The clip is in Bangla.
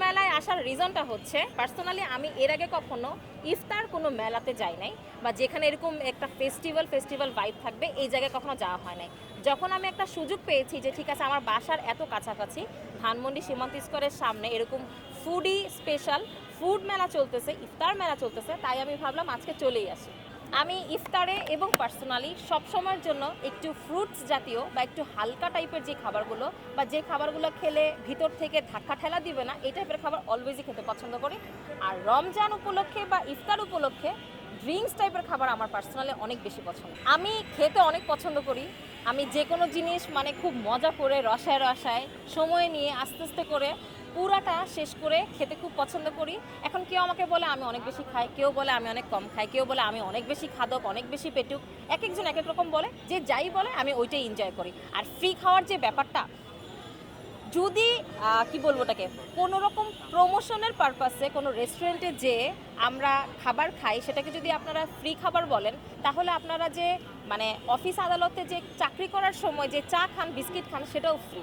মেলায় আসার রিজনটা হচ্ছে পার্সোনালি আমি এর আগে কখনো ইফতার কোনো মেলাতে যাই নাই, বা যেখানে এরকম একটা ফেস্টিভ্যাল ভাইব থাকবে এই জায়গায় কখনো যাওয়া হয় নাই। যখন আমি একটা সুযোগ পেয়েছি যে ঠিক আছে আমার বাসার এত কাছাকাছি ধানমন্ডি সীমান্ত স্কোয়ারের সামনে এরকম ফুডি স্পেশাল ফুড মেলা চলতেছে, ইফতার মেলা চলতেছে, তাই আমি ভাবলাম আজকে চলেই আসি। আমি ইফতারে এবং পার্সোনালি সবসময়ের জন্য একটু ফ্রুটস জাতীয় বা একটু হালকা টাইপের যে খাবারগুলো, বা যে খাবারগুলো খেলে ভিতর থেকে ধাক্কা ঠেলা দিবে না, এই টাইপের খাবার অলওয়েজই খেতে পছন্দ করি। আর রমজান উপলক্ষে বা ইফতার উপলক্ষে ড্রিঙ্কস টাইপের খাবার আমার পার্সোনালি অনেক বেশি পছন্দ। আমি খেতে অনেক পছন্দ করি। আমি যে কোনো জিনিস মানে খুব মজা করে রসায় রসায় সময় নিয়ে আস্তে আস্তে করে পুরাটা শেষ করে খেতে খুব পছন্দ করি। এখন কেউ আমাকে বলে আমি অনেক বেশি খাই, কেউ বলে আমি অনেক কম খাই, কেউ বলে আমি অনেক বেশি খাদক, অনেক বেশি পেটুক। এক একজন এক এক রকম বলে, যে যাই বলে আমি ওইটাই এনজয় করি। আর ফ্রি খাওয়ার যে ব্যাপারটা, যদি কি বলবো ওটাকে, কোনো রকম প্রমোশনের পারপাসে কোনো রেস্টুরেন্টে যেয়ে আমরা খাবার খাই, সেটাকে যদি আপনারা ফ্রি খাবার বলেন, তাহলে আপনারা যে মানে অফিস আদালতে যে চাকরি করার সময় যে চা খান, বিস্কিট খান, সেটাও ফ্রি।